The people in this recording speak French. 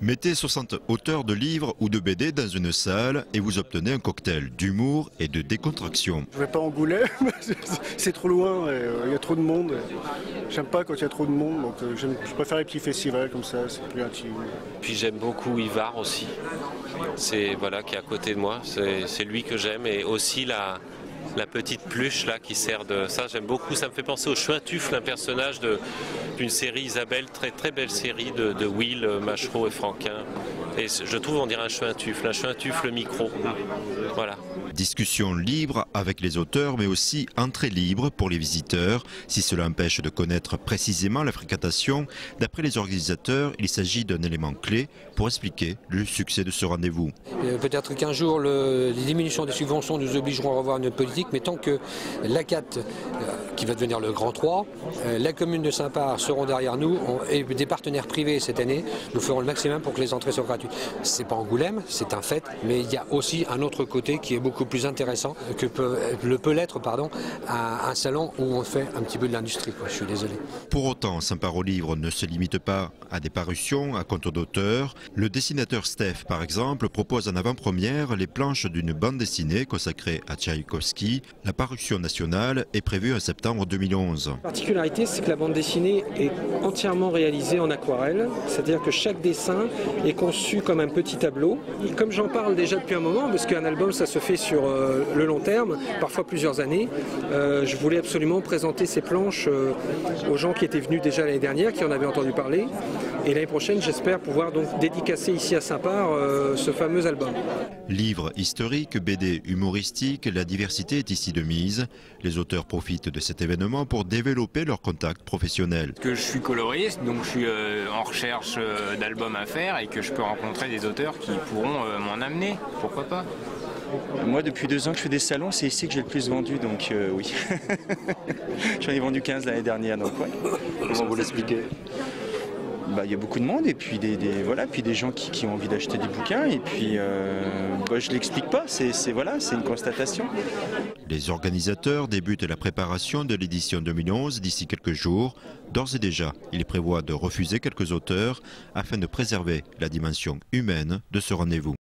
Mettez 60 auteurs de livres ou de BD dans une salle et vous obtenez un cocktail d'humour et de décontraction. Je vais pas à Angoulême, c'est trop loin, il y a trop de monde. J'aime pas quand il y a trop de monde, donc je préfère les petits festivals comme ça, c'est plus intime. Puis j'aime beaucoup Ivar aussi, c'est voilà qui est à côté de moi, c'est lui que j'aime et aussi la petite pluche là qui sert de ça, j'aime beaucoup, ça me fait penser au Chuintufle, un personnage d'une série Isabelle, très très belle série de Will, Machereau et Franquin. Et je trouve on dirait un Chuintufle micro. Voilà. Discussion libre avec les auteurs mais aussi entrée libre pour les visiteurs. Si cela empêche de connaître précisément la fréquentation, d'après les organisateurs, il s'agit d'un élément clé pour expliquer le succès de ce rendez-vous. Peut-être qu'un jour les diminutions des subventions nous obligeront à revoir notre politique, mais tant que l'ACAT, qui va devenir le Grand 3, la commune de Saint-Part seront derrière nous et des partenaires privés cette année, nous ferons le maximum pour que les entrées soient gratuites. C'est pas Angoulême, c'est un fait, mais il y a aussi un autre côté qui est beaucoup plus intéressant que peut l'être un salon où on fait un petit peu de l'industrie. Je suis désolé. Pour autant, Saint-Part au livre ne se limite pas à des parutions à compte d'auteur. Le dessinateur Steph, par exemple, propose en avant-première les planches d'une bande dessinée consacrée à Tchaïkovski. La parution nationale est prévue en septembre 2011. La particularité, c'est que la bande dessinée est entièrement réalisée en aquarelle, c'est-à-dire que chaque dessin est conçu comme un petit tableau. Et comme j'en parle déjà depuis un moment, parce qu'un album ça se fait sur le long terme, parfois plusieurs années, je voulais absolument présenter ces planches aux gens qui étaient venus déjà l'année dernière, qui en avaient entendu parler. Et l'année prochaine, j'espère pouvoir donc dédicacer ici à Saint-Part ce fameux album. Livres historiques, BD humoristiques, la diversité est ici de mise. Les auteurs profitent de cet événement pour développer leurs contacts professionnels. Que je suis coloriste, donc je suis en recherche d'albums à faire et que je peux rencontrer des auteurs qui pourront m'en amener, pourquoi pas. Moi, depuis 2 ans que je fais des salons, c'est ici que j'ai le plus vendu, donc oui. J'en ai vendu 15 l'année dernière, donc ouais. Comment vous l'expliquez ? Il y a beaucoup de monde et puis des gens qui ont envie d'acheter des bouquins et puis je ne l'explique pas, c'est une constatation. Les organisateurs débutent la préparation de l'édition 2011 d'ici quelques jours. D'ores et déjà, ils prévoient de refuser quelques auteurs afin de préserver la dimension humaine de ce rendez-vous.